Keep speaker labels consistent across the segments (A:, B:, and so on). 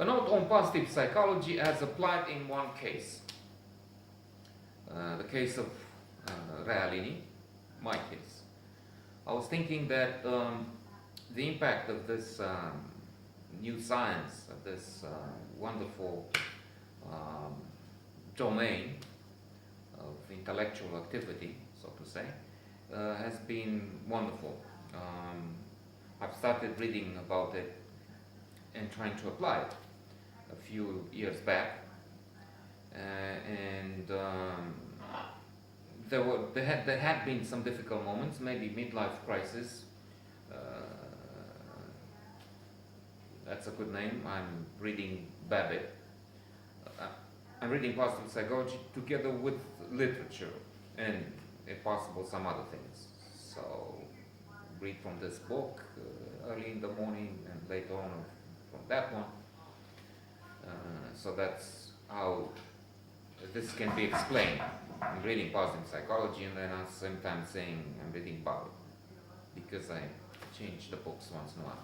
A: A note on positive psychology as applied in one case. The case of Realini, my case. I was thinking that the impact of this new science, of this wonderful um, domain of intellectual activity, so to say, has been wonderful. I've started reading about it and trying to apply it a few years back, and there had been some difficult moments, maybe midlife crisis. Uh, that's a good name. I'm reading Babbitt. Uh, I'm reading positive psychology together with literature and, if possible, some other things. So, read from this book early in the morning and later on from that one. So that's how this can be explained. I'm reading positive psychology and then at the same time saying I'm reading Babbitt, because I change the books once in a while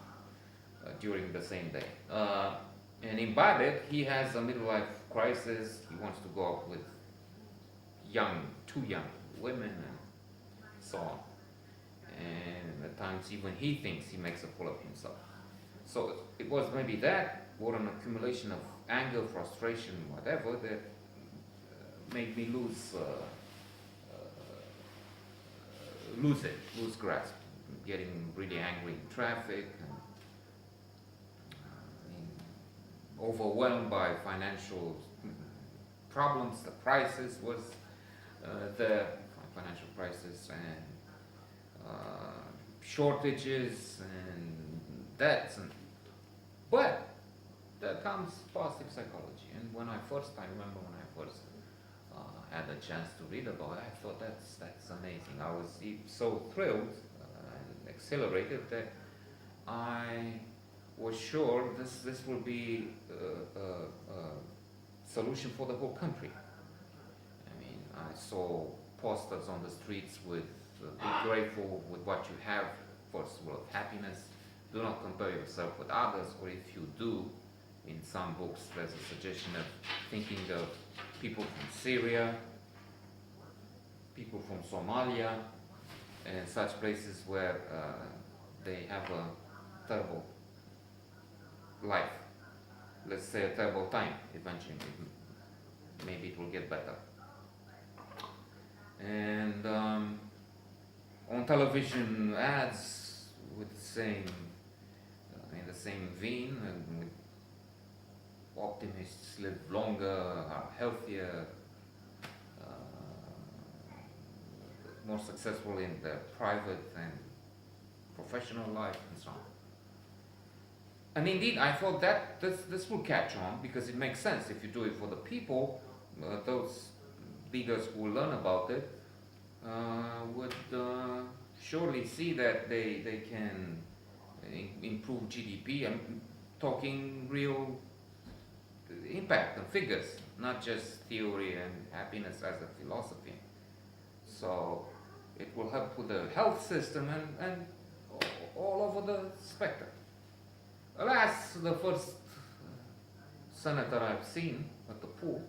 A: during the same day. And in Babbitt, he has a midlife crisis. He wants to go out with too young women and so on. And at times even he thinks he makes a fool of himself. So it was maybe that, or an accumulation of anger, frustration, whatever, that made me lose grasp, getting really angry in traffic, and overwhelmed by financial problems. The crisis was the financial crisis, and shortages and debts, but there comes positive psychology. And I remember when I first had a chance to read about it, I thought that's amazing. I was so thrilled and exhilarated that I was sure this will be a solution for the whole country. I mean, I saw posters on the streets with be grateful with what you have, first of all, of happiness. Do not compare yourself with others, or if you do, in some books there's a suggestion of thinking of people from Syria, people from Somalia, and such places where they have a terrible life. Let's say a terrible time. Eventually, maybe it will get better. And on television ads with the same, in the same vein, and with optimists live longer, are healthier, more successful in their private and professional life, and so on. And indeed, I thought that this will catch on, because it makes sense. If you do it for the people, those leaders who will learn about it would surely see that they can improve GDP. I'm talking real impact and figures, not just theory and happiness as a philosophy. So it will help with the health system and all over the spectrum. Alas, the first senator I've seen at the pool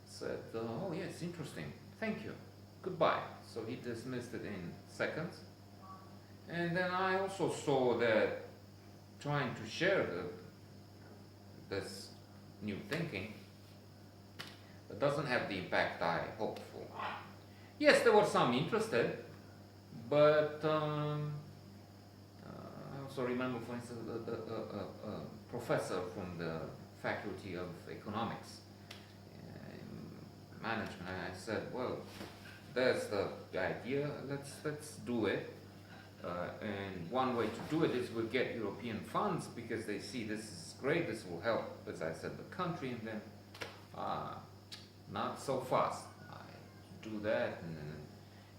A: said, oh yes, interesting, thank you, goodbye. So he dismissed it in seconds. And then I also saw that trying to share this new thinking, it doesn't have the impact I hoped for. Yes, there were some interested, but I also remember, for instance, a professor from the Faculty of Economics Management. I said, well, there's the idea, let's do it. And one way to do it is we'll get European funds, because they see this is great, this will help, as I said, the country. And then not so fast. I do that,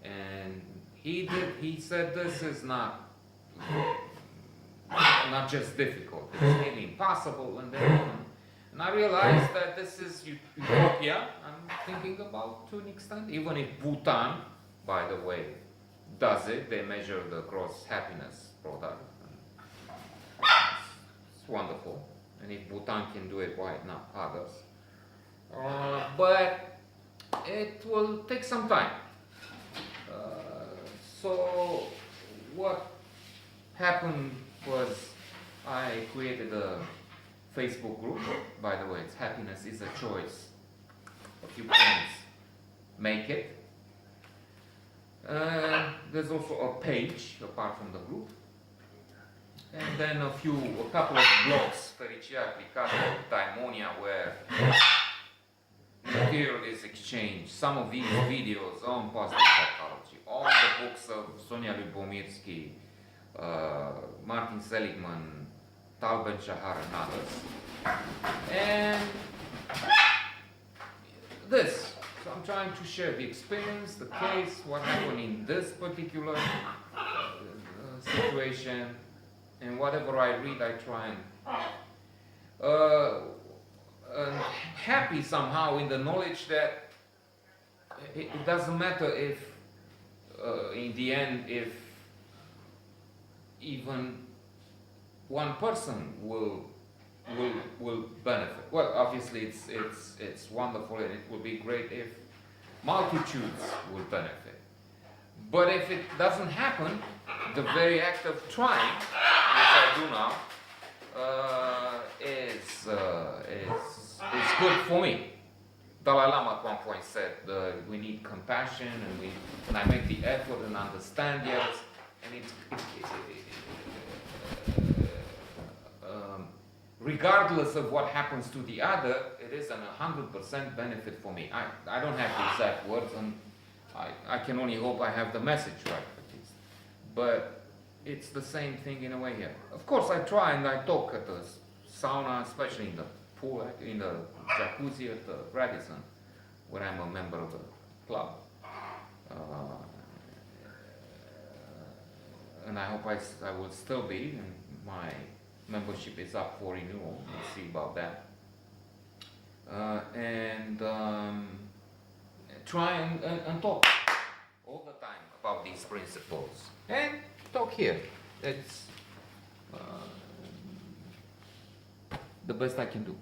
A: and he said this is not just difficult, it's nearly impossible. And I realized that this is utopia I'm thinking about, to an extent. Even if Bhutan, by the way, does it, they measure the gross happiness product. It's wonderful. And if Bhutan can do it, why not others? But it will take some time. So what happened was I created a Facebook group. By the way, it's happiness is a choice. A few friends make it. There's also a page apart from the group. And then a couple of blogs, Fericia Aplicată, Daimonia, where material is exchanged. Some of these videos on positive psychology, all the books of Sonia Lyubomirsky, Martin Seligman, Tal Ben-Shahar and others. And this. So I'm trying to share the experience, the case, what happened in this particular situation, and whatever I read, I try and happy somehow in the knowledge that it doesn't matter if, in the end, if even one person will benefit. Well, obviously it's wonderful, and it will be great if multitudes will benefit. But if it doesn't happen, the very act of trying, which I do now, is good for me. Dalai Lama at one point said we need compassion, and I make the effort and understand the others, and regardless of what happens to the other, it is an 100% benefit for me. I don't have the exact words, and I can only hope I have the message right at least. But it's the same thing in a way here. Of course, I try and I talk at the sauna, especially in the pool, in the jacuzzi at the Radisson, when I'm a member of the club. And I hope I will still be, and my membership is up for renewal. We'll see about that. And try and talk all the time about these principles. And talk here. It's the best I can do.